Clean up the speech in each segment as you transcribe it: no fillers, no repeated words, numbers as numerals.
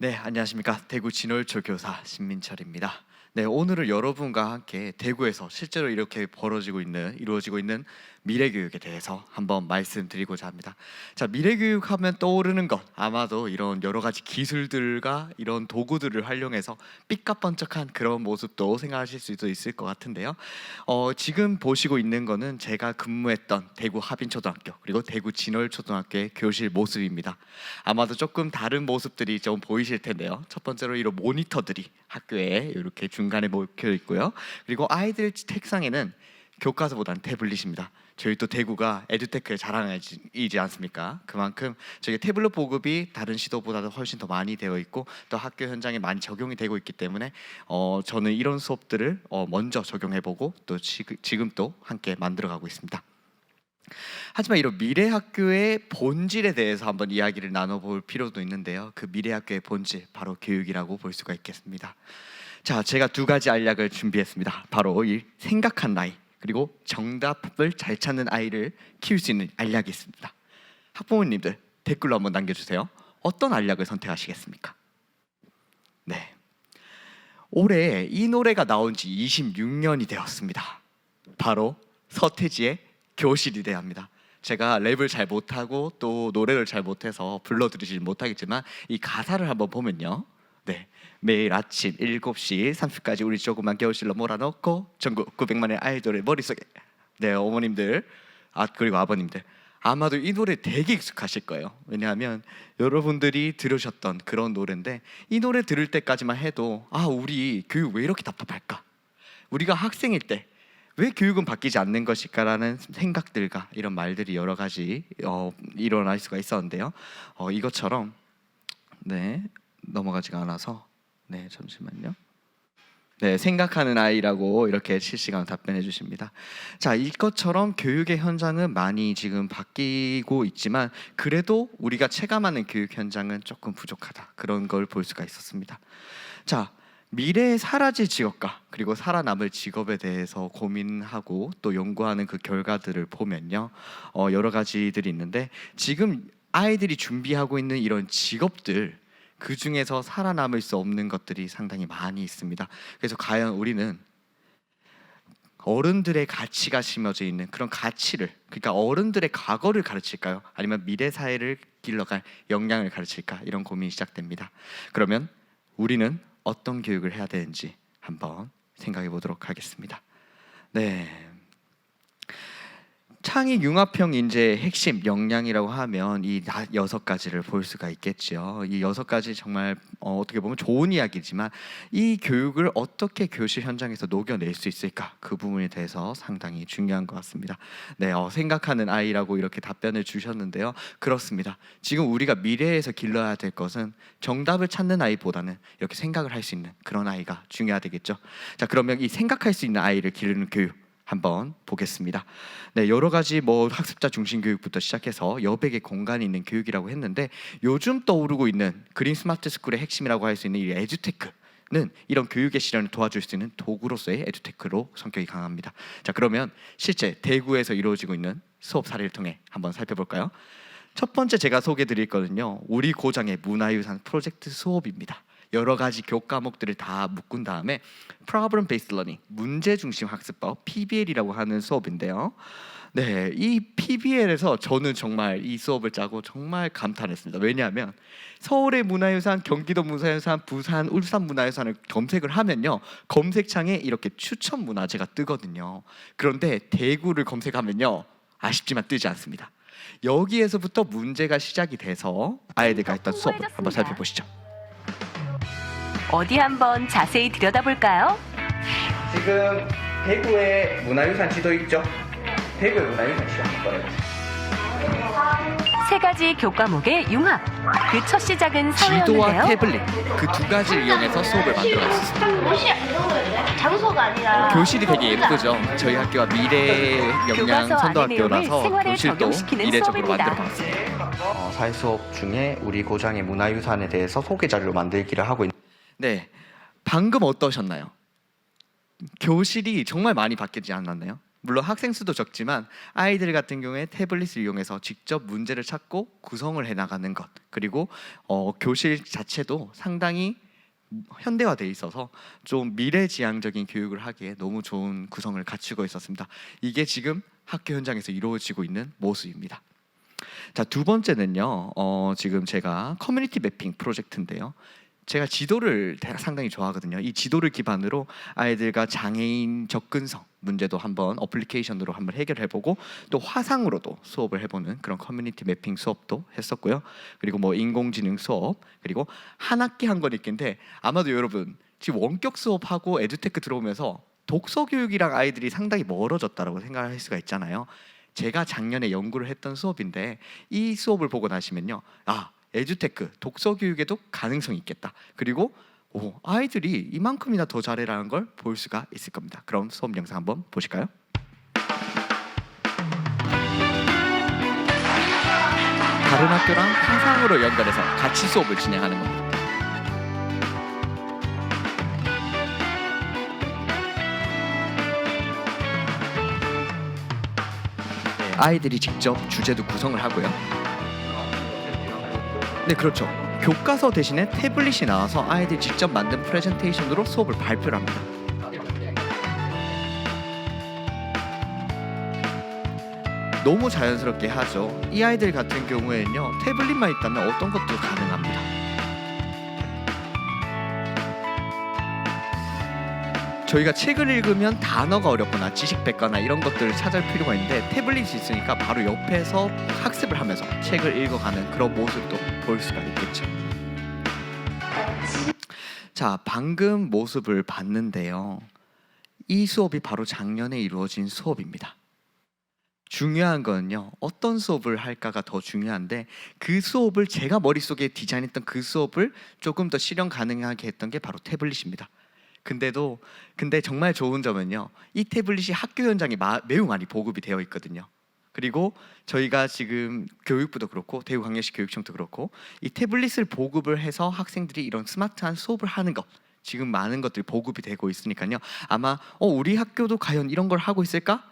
네, 안녕하십니까. 대구 진월초 교사 신민철입니다. 네, 오늘은 여러분과 함께 대구에서 실제로 이렇게 이루어지고 있는 미래교육에 대해서 한번 말씀드리고자 합니다. 자, 미래교육 하면 떠오르는 것 아마도 이런 여러 가지 기술들과 이런 도구들을 활용해서 삐까뻔쩍한 그런 모습도 생각하실 수도 있을 것 같은데요. 지금 보시고 있는 거는 제가 근무했던 대구 하빈초등학교 그리고 대구 진월초등학교의 교실 모습입니다. 아마도 조금 다른 모습들이 좀 보이실 텐데요. 첫 번째로 이런 모니터들이 학교에 이렇게 중간에 먹혀 있고요. 그리고 아이들 책상에는 교과서보다는 태블릿입니다. 저희 또 대구가 에듀테크의 자랑이지 않습니까? 그만큼 저희 태블릿 보급이 다른 시도보다도 훨씬 더 많이 되어 있고 또 학교 현장에 많이 적용이 되고 있기 때문에 저는 이런 수업들을 먼저 적용해보고 또 지금 또 함께 만들어가고 있습니다. 하지만 이런 미래 학교의 본질에 대해서 한번 이야기를 나눠볼 필요도 있는데요. 그 미래 학교의 본질, 바로 교육이라고 볼 수가 있겠습니다. 자, 제가 두 가지 알약을 준비했습니다. 바로 이 생각한 나이 그리고 정답을 잘 찾는 아이를 키울 수 있는 알약이 있습니다. 학부모님들 댓글로 한번 남겨주세요. 어떤 알약을 선택하시겠습니까? 네, 올해 이 노래가 나온 지 26년이 되었습니다. 바로 서태지의 교실이래야 합니다. 제가 랩을 잘 못하고 또 노래를 잘 못해서 불러드리지 못하겠지만 이 가사를 한번 보면요, 네, 매일 아침 7시 30분까지 우리 조그만 교실로 몰아넣고 전국 900만의 아이돌의 머릿속에. 네, 어머님들 그리고 아버님들 아마도 이 노래 되게 익숙하실 거예요. 왜냐하면 여러분들이 들으셨던 그런 노래인데 이 노래 들을 때까지만 해도 우리 교육 왜 이렇게 답답할까? 우리가 학생일 때 왜 교육은 바뀌지 않는 것일까라는 생각들과 이런 말들이 여러 가지 일어날 수가 있었는데요. 이것처럼 네, 넘어가지가 않아서 잠시만요. 네, 생각하는 아이라고 이렇게 실시간 답변해 주십니다. 자, 이것처럼 교육의 현장은 많이 지금 바뀌고 있지만 그래도 우리가 체감하는 교육 현장은 조금 부족하다, 그런 걸 볼 수가 있었습니다. 자, 미래에 사라질 직업과 그리고 살아남을 직업에 대해서 고민하고 또 연구하는 그 결과들을 보면요, 여러 가지들이 있는데 지금 아이들이 준비하고 있는 이런 직업들, 그 중에서 살아남을 수 없는 것들이 상당히 많이 있습니다. 그래서 과연 우리는 어른들의 가치가 심어져 있는 그런 가치를, 그러니까 어른들의 과거를 가르칠까요? 아니면 미래 사회를 길러갈 역량을 가르칠까? 이런 고민이 시작됩니다. 그러면 우리는 어떤 교육을 해야 되는지 한번 생각해 보도록 하겠습니다. 네, 창의 융합형 인재의 핵심 역량이라고 하면 이 6가지를 볼 수가 있겠죠. 이 6가지 정말 어떻게 보면 좋은 이야기지만 이 교육을 어떻게 교실 현장에서 녹여낼 수 있을까, 그 부분에 대해서 상당히 중요한 것 같습니다. 네, 생각하는 아이라고 이렇게 답변을 주셨는데요. 그렇습니다. 지금 우리가 미래에서 길러야 될 것은 정답을 찾는 아이보다는 이렇게 생각을 할 수 있는 그런 아이가 중요하겠죠. 자, 그러면 이 생각할 수 있는 아이를 기르는 교육 한번 보겠습니다. 네, 여러 가지 학습자 중심 교육부터 시작해서 여백의 공간이 있는 교육이라고 했는데 요즘 떠오르고 있는 그린 스마트 스쿨의 핵심이라고 할 수 있는 이 에듀테크는 이런 교육의 실현을 도와줄 수 있는 도구로서의 에듀테크로 성격이 강합니다. 자, 그러면 실제 대구에서 이루어지고 있는 수업 사례를 통해 한번 살펴볼까요? 첫 번째 제가 소개해 드릴 거는요, 우리 고장의 문화유산 프로젝트 수업입니다. 여러 가지 교과목들을 다 묶은 다음에 Problem Based Learning, 문제 중심 학습법 (PBL이라고) 하는 수업인데요. 네, 이 PBL에서 저는 정말 이 수업을 짜고 정말 감탄했습니다. 왜냐하면 서울의 문화유산, 경기도 문화유산, 부산, 울산 문화유산을 검색을 하면요, 검색창에 이렇게 추천 문화재가 뜨거든요. 그런데 대구를 검색하면요, 아쉽지만 뜨지 않습니다. 여기에서부터 문제가 시작이 돼서 아이들과 했던 수업을 한번 살펴보시죠. 어디 한번 자세히 들여다볼까요? 지금 대구의 문화유산 지도 있죠? 대구의 문화유산 지도 한번 꺼내보세요. 3가지 교과목의 융합. 그 첫 시작은 지도와 서울이었는데요. 태블릿, 그 2가지를 이용해서 수업을 만들어갔습니다. 장소가 아니라 교실이 되게 예쁘죠? 저희 학교가 미래 역량 교과서 안의 선도학교라서 내용을 생활에 교실도 적용시키는 미래적으로 수업입니다. 만들어봤습니다. 사회 수업 중에 우리 고장의 문화유산에 대해서 소개 자료를 만들기를 하고 있는. 네, 방금 어떠셨나요? 교실이 정말 많이 바뀌지 않았나요? 물론 학생 수도 적지만 아이들 같은 경우에 태블릿을 이용해서 직접 문제를 찾고 구성을 해나가는 것, 그리고 교실 자체도 상당히 현대화돼 있어서 좀 미래지향적인 교육을 하기에 너무 좋은 구성을 갖추고 있었습니다. 이게 지금 학교 현장에서 이루어지고 있는 모습입니다. 자, 두 번째는요. 지금 제가 커뮤니티 매핑 프로젝트인데요. 제가 지도를 상당히 좋아하거든요. 이 지도를 기반으로 아이들과 장애인 접근성 문제도 한번 어플리케이션으로 한번 해결해보고 또 화상으로도 수업을 해보는 그런 커뮤니티 매핑 수업도 했었고요. 그리고 뭐 인공지능 수업, 그리고 한 학기 한 건 있긴데 아마도 여러분 지금 원격 수업하고 에듀테크 들어오면서 독서 교육이랑 아이들이 상당히 멀어졌다라고 생각할 수가 있잖아요. 제가 작년에 연구를 했던 수업인데 이 수업을 보고 나시면요, 에듀테크, 독서 교육에도 가능성이 있겠다. 그리고 아이들이 이만큼이나 더 잘해라는 걸 볼 수가 있을 겁니다. 그럼 수업 영상 한번 보실까요? 다른 학교랑 화상으로 연결해서 같이 수업을 진행하는 겁니다. 아이들이 직접 주제도 구성을 하고요. 네, 그렇죠. 교과서 대신에 태블릿이 나와서 아이들이 직접 만든 프레젠테이션으로 수업을 발표를 합니다. 너무 자연스럽게 하죠. 이 아이들 같은 경우에는요, 태블릿만 있다면 어떤 것도 가능합니다. 저희가 책을 읽으면 단어가 어렵거나 지식 백과나 이런 것들을 찾을 필요가 있는데 태블릿이 있으니까 바로 옆에서 학습을 하면서 책을 읽어가는 그런 모습도 볼 수가 있겠죠. 자, 방금 모습을 봤는데요. 이 수업이 바로 작년에 이루어진 수업입니다. 중요한 건요, 어떤 수업을 할까가 더 중요한데 그 수업을 제가 머릿속에 디자인했던 그 수업을 조금 더 실현 가능하게 했던 게 바로 태블릿입니다. 근데 정말 좋은 점은요, 이 태블릿이 학교 현장에 매우 많이 보급이 되어 있거든요. 그리고 저희가 지금 교육부도 그렇고 대구광역시 교육청도 그렇고 이 태블릿을 보급을 해서 학생들이 이런 스마트한 수업을 하는 것, 지금 많은 것들이 보급이 되고 있으니까요. 아마 우리 학교도 과연 이런 걸 하고 있을까?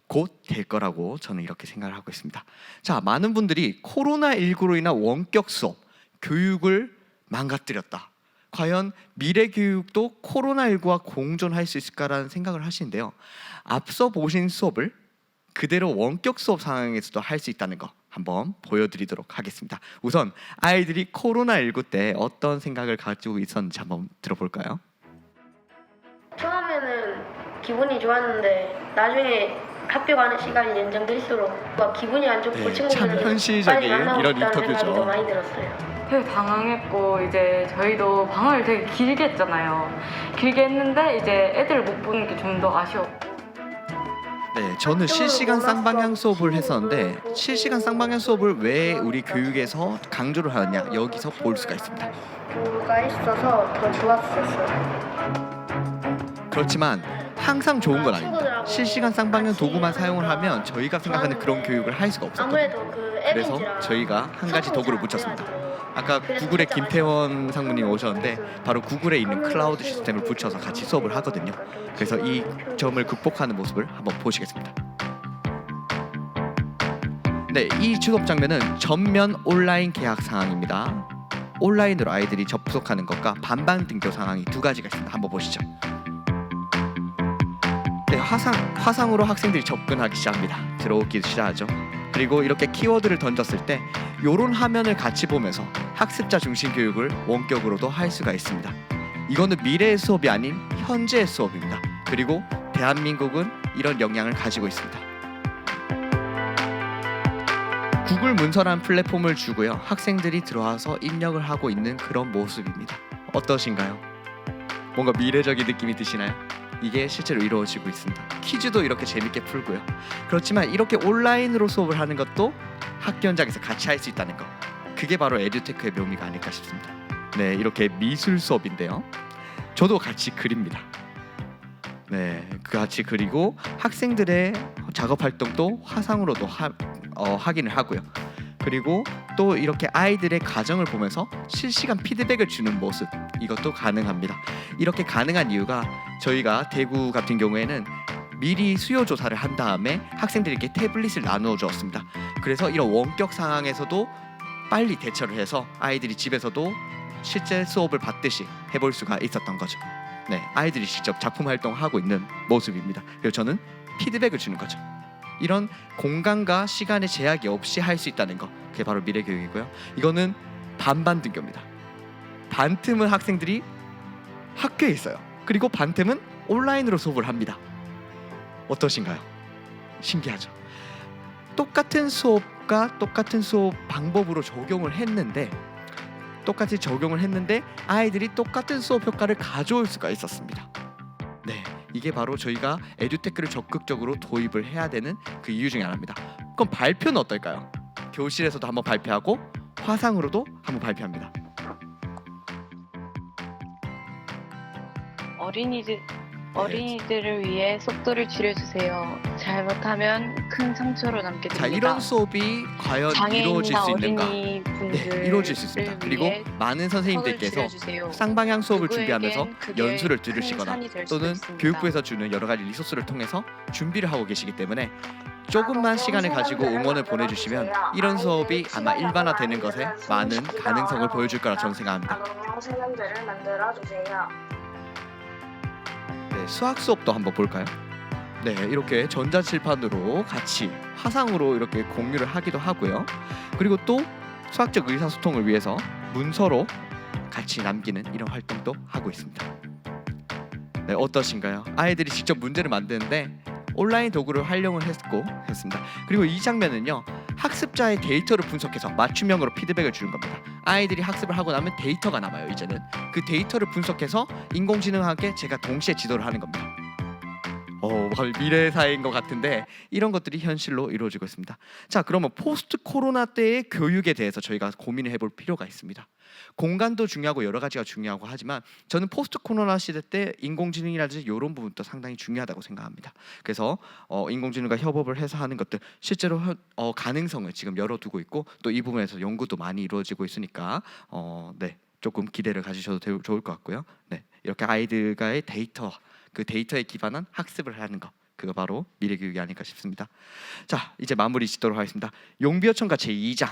곧 될 거라고 저는 이렇게 생각을 하고 있습니다. 자, 많은 분들이 코로나19로 인한 원격 수업, 교육을 망가뜨렸다. 과연 미래 교육도 코로나19와 공존할 수 있을까라는 생각을 하시는데요. 앞서 보신 수업을 그대로 원격 수업 상황에서도 할 수 있다는 거 한번 보여드리도록 하겠습니다. 우선 아이들이 코로나19 때 어떤 생각을 가지고 있었는지 한번 들어볼까요? 처음에는 기분이 좋았는데 나중에 학교 가는 시간이 연장될수록 막 기분이 안 좋고 네, 참 친구들을 현실적인 빨리 만나고 이런 싶다는 생각이 더 인터뷰죠. 많이 들었어요. 되게 당황했고 이제 저희도 방학을 되게 길게 했잖아요. 길게 했는데 이제 애들 못 보는 게 좀 더 아쉬웠고. 네, 저는 실시간 쌍방향 수업을 했었는데 실시간 쌍방향 수업을 왜 우리 교육에서 강조를 하느냐, 여기서 볼 수가 있습니다. 그가 있어서 더 좋았었어요. 그렇지만 항상 좋은 건 아닙니다. 실시간 쌍방향 도구만 사용을 하면 저희가 생각하는 그런 교육을 할 수가 없었거든요. 아무래도 그 그래서 에너지랑 저희가 한 가지 도구를 붙였습니다. 아까 구글의 김태원 상무님 오셨는데 바로 구글에 있는 클라우드 시스템을 붙여서 같이 수업을 하거든요. 그래서 이 점을 극복하는 모습을 한번 보시겠습니다. 네, 이 수업 장면은 전면 온라인 개학 상황입니다. 온라인으로 아이들이 접속하는 것과 반반 등교 상황이 두 가지가 있습니다. 한번 보시죠. 네, 화상으로 학생들이 접근하기 시작합니다. 들어오기 시작하죠. 그리고 이렇게 키워드를 던졌을 때 이런 화면을 같이 보면서 학습자 중심 교육을 원격으로도 할 수가 있습니다. 이거는 미래의 수업이 아닌 현재의 수업입니다. 그리고 대한민국은 이런 역량을 가지고 있습니다. 구글 문서라는 플랫폼을 주고요, 학생들이 들어와서 입력을 하고 있는 그런 모습입니다. 어떠신가요? 뭔가 미래적인 느낌이 드시나요? 이게 실제로 이루어지고 있습니다. 퀴즈도 이렇게 재밌게 풀고요. 그렇지만 이렇게 온라인으로 수업을 하는 것도 학교 현장에서 같이 할 수 있다는 것, 그게 바로 에듀테크의 묘미가 아닐까 싶습니다. 네, 이렇게 미술 수업인데요, 저도 같이 그립니다. 네, 같이 그리고 학생들의 작업 활동도 화상으로도 확인을 하고요. 그리고 또 이렇게 아이들의 과정을 보면서 실시간 피드백을 주는 모습, 이것도 가능합니다. 이렇게 가능한 이유가 저희가 대구 같은 경우에는 미리 수요 조사를 한 다음에 학생들에게 태블릿을 나누어 주었습니다. 그래서 이런 원격 상황에서도 빨리 대처를 해서 아이들이 집에서도 실제 수업을 받듯이 해볼 수가 있었던 거죠. 네, 아이들이 직접 작품 활동하고 있는 모습입니다. 그래서 저는 피드백을 주는 거죠. 이런 공간과 시간의 제약이 없이 할 수 있다는 거, 그게 바로 미래교육이고요. 이거는 반반 등교입니다. 반 틈은 학생들이 학교에 있어요. 그리고 반 틈은 온라인으로 수업을 합니다. 어떠신가요? 신기하죠? 똑같은 수업과 똑같은 수업 방법으로 똑같이 적용을 했는데 아이들이 똑같은 수업 효과를 가져올 수가 있었습니다. 네, 이게 바로 저희가 에듀테크를 적극적으로 도입을 해야 되는 그 이유 중에 하나입니다. 그럼 발표는 어떨까요? 교실에서도 한번 발표하고 화상으로도 한번 발표합니다. 어린이들을 위해 속도를 줄여주세요. 잘못하면 큰 상처로 남게 됩니다. 자, 이런 수업이 과연 이루어질 수 있는가? 네, 이루어질 수 있습니다. 그리고 많은 선생님들께서 쌍방향 수업을 준비하면서 연수를 들으시거나 또는 교육부에서 주는 여러 가지 리소스를 통해서 준비를 하고 계시기 때문에 조금만 시간을 가지고 응원을 보내주시면 이런 수업이 아마 일반화되는 것에 많은 가능성을 보여줄 거라 저는 생각합니다. 생명들을 만들어주세요. 네, 수학 수업도 한번 볼까요? 네, 이렇게 전자칠판으로 같이 화상으로 이렇게 공유를 하기도 하고요. 그리고 또 수학적 의사소통을 위해서 문서로 같이 남기는 이런 활동도 하고 있습니다. 네, 어떠신가요? 아이들이 직접 문제를 만드는데 온라인 도구를 활용을 했습니다. 그리고 이 장면은요, 학습자의 데이터를 분석해서 맞춤형으로 피드백을 주는 겁니다. 아이들이 학습을 하고 나면 데이터가 남아요. 이제는 그 데이터를 분석해서 인공지능과 함께 제가 동시에 지도를 하는 겁니다. 미래 사회인 것 같은데 이런 것들이 현실로 이루어지고 있습니다. 자, 그러면 포스트 코로나 때의 교육에 대해서 저희가 고민을 해볼 필요가 있습니다. 공간도 중요하고 여러 가지가 중요하고 하지만 저는 포스트 코로나 시대 때 인공지능이라든지 이런 부분도 상당히 중요하다고 생각합니다. 그래서 인공지능과 협업을 해서 하는 것들 실제로 가능성을 지금 열어두고 있고 또 이 부분에서 연구도 많이 이루어지고 있으니까 네, 조금 기대를 가지셔도 좋을 것 같고요. 네, 이렇게 아이들과의 데이터, 그 데이터에 기반한 학습을 하는 것, 그거 바로 미래교육이 아닐까 싶습니다. 자, 이제 마무리 짓도록 하겠습니다. 용비어천가 제2장,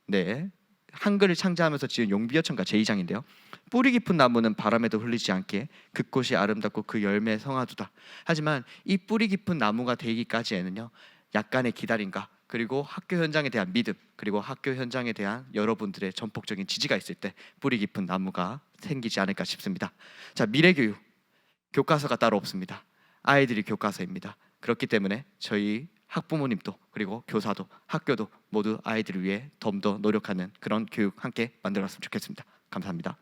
네, 한글을 창제하면서 지은 용비어천가 제2장인데요. 뿌리 깊은 나무는 바람에도 흘리지 않게 그 꽃이 아름답고 그 열매 성하도다. 하지만 이 뿌리 깊은 나무가 되기까지에는요, 약간의 기다림과 그리고 학교 현장에 대한 믿음, 그리고 학교 현장에 대한 여러분들의 전폭적인 지지가 있을 때 뿌리 깊은 나무가 생기지 않을까 싶습니다. 자, 미래교육 교과서가 따로 없습니다. 아이들이 교과서입니다. 그렇기 때문에 저희 학부모님도 그리고 교사도 학교도 모두 아이들을 위해 더 노력하는 그런 교육 함께 만들었으면 좋겠습니다. 감사합니다.